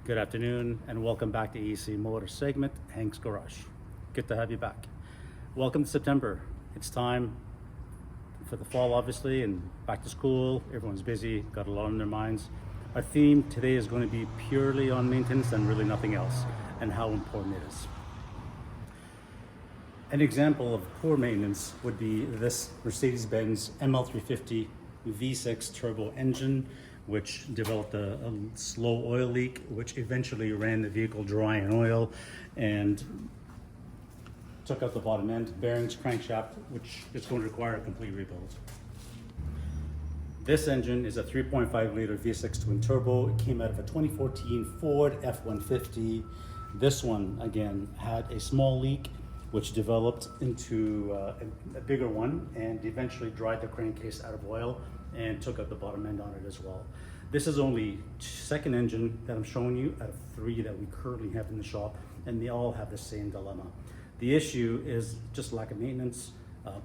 Good afternoon and welcome back to EC Motor segment, Hank's Garage. Good to have you back. Welcome to September. It's time for the fall, obviously, and back to school. Everyone's busy, got a lot on their minds. Our theme today is going to be purely on maintenance and really nothing else, and how important it is. An example of poor maintenance would be this Mercedes-Benz ML350 V6 turbo engine, which developed a slow oil leak, which eventually ran the vehicle dry in oil and took out the bottom end, bearings, crankshaft, which is going to require a complete rebuild. This engine is a 3.5 liter V6 twin turbo. It came out of a 2014 Ford F-150. This one, again, had a small leak, which developed into a bigger one and eventually dried the crankcase out of oil and took out the bottom end on it as well. This is only second engine that I'm showing you out of 3 that we currently have in the shop, and they all have the same dilemma. The issue is just lack of maintenance,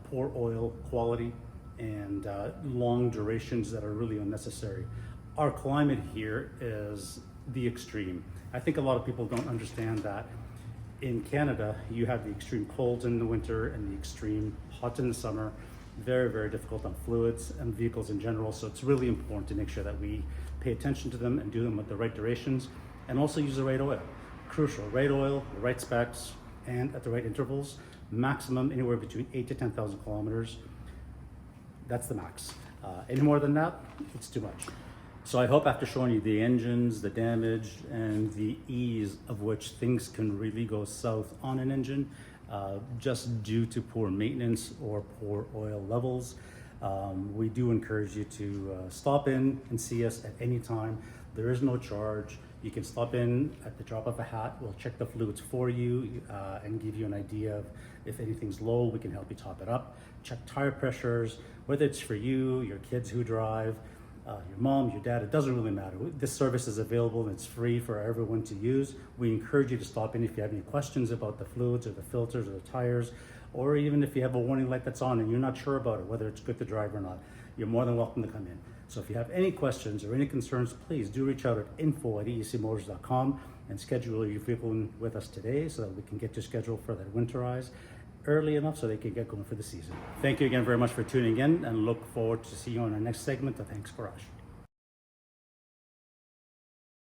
poor oil quality, and long durations that are really unnecessary. Our climate here is the extreme. I think a lot of people don't understand that in Canada, you have the extreme cold in the winter and the extreme hot in the summer. Very, very difficult on fluids and vehicles in general. So it's really important to make sure that we pay attention to them and do them with the right durations, and also use the right oil. Crucial, right oil, the right specs, and at the right intervals. Maximum anywhere between 8 to 10,000 kilometers. That's the max. Any more than that, it's too much. So I hope after showing you the engines, the damage, and the ease of which things can really go south on an engine, just due to poor maintenance or poor oil levels, we do encourage you to stop in and see us at any time. There is no charge. You can stop in at the drop of a hat. We'll check the fluids for you and give you an idea of if anything's low. We can help you top it up. Check tire pressures, whether it's for you, your kids who drive, your mom, your dad, it doesn't really matter. This service is available and it's free for everyone to use. We encourage you to stop in if you have any questions about the fluids or the filters or the tires, or even if you have a warning light that's on and you're not sure about it, whether it's good to drive or not. You're more than welcome to come in. So if you have any questions or any concerns, please do reach out at info@ecmotors.com and schedule your vehicle in with us today so that we can get you scheduled for that winterize early enough so they can get going for the season. Thank you again very much for tuning in, and look forward to seeing you on our next segment of Hank's Garage.